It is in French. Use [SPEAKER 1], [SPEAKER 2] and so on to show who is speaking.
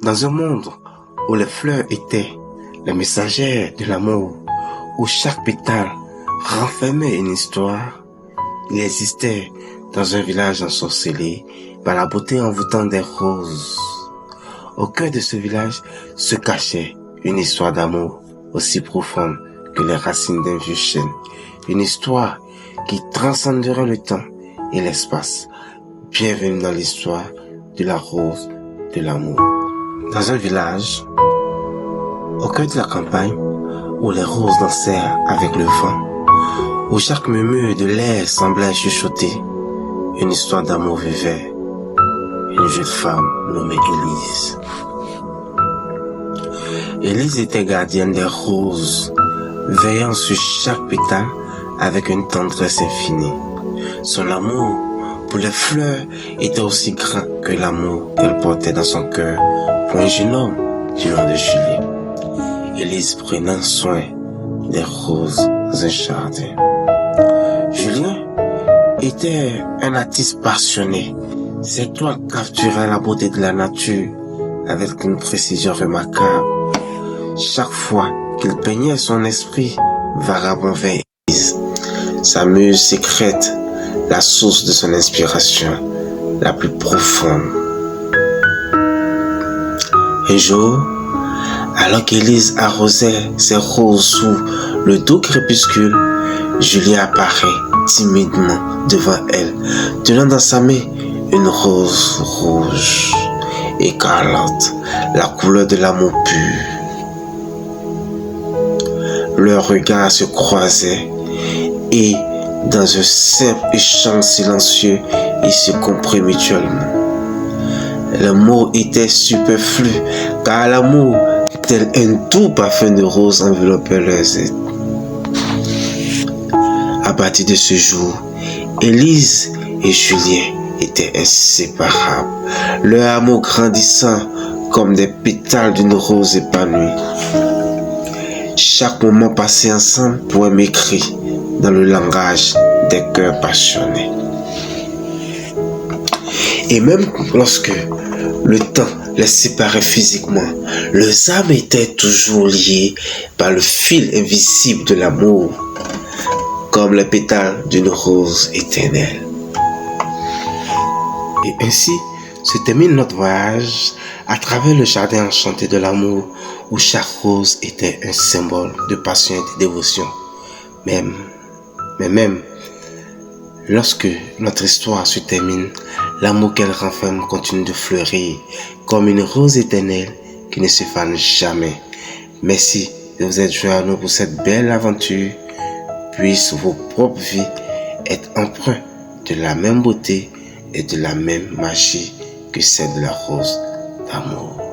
[SPEAKER 1] Dans un monde où les fleurs étaient les messagères de l'amour, où chaque pétale renfermait une histoire, il existait dans un village ensorcelé par la beauté envoûtante des roses. Au cœur de ce village se cachait une histoire d'amour aussi profonde que les racines d'un vieux chêne. Une histoire qui transcenderait le temps et l'espace. Bienvenue dans l'histoire de la rose de l'amour. Dans un village, au cœur de la campagne, où les roses dansèrent avec le vent, où chaque murmure de l'air semblait chuchoter, une histoire d'amour vivait. Une jeune femme nommée Élise. Élise était gardienne des roses, veillant sur chaque pétale avec une tendresse infinie. Son amour pour les fleurs était aussi grand que l'amour qu'elle portait dans son cœur pour un jeune homme du nom de Julien. Élise prenant soin des roses dans un jardin. Julien était un artiste passionné. Ses toiles capturaient la beauté de la nature avec une précision remarquable. Chaque fois qu'il peignait, son esprit vagabond vers Élise, sa muse secrète, la source de son inspiration la plus profonde. Un jour, alors qu'Élise arrosait ses roses sous le doux crépuscule, Julien apparaît timidement devant elle, tenant dans sa main une rose rouge, écarlate, la couleur de l'amour pur. Leurs regards se croisaient et, dans un simple échange silencieux, ils se comprirent mutuellement. Le mot était superflu, car l'amour, tel un doux parfum de rose, enveloppait leurs êtres. À partir de ce jour, Élise et Julien étaient inséparables, leur amour grandissant comme des pétales d'une rose épanouie. Chaque moment passé ensemble poème écrit dans le langage des cœurs passionnés. Et même lorsque le temps les séparait physiquement, leurs âmes étaient toujours liées par le fil invisible de l'amour, comme les pétales d'une rose éternelle. Et ainsi se termine notre voyage à travers le jardin enchanté de l'amour, où chaque rose était un symbole de passion et de dévotion. Mais même lorsque notre histoire se termine, l'amour qu'elle renferme continue de fleurir comme une rose éternelle qui ne se fane jamais. Merci de vous être joints à nous pour cette belle aventure. Puissent vos propres vies être empreintes de la même beauté et de la même magie que celle de la rose d'amour.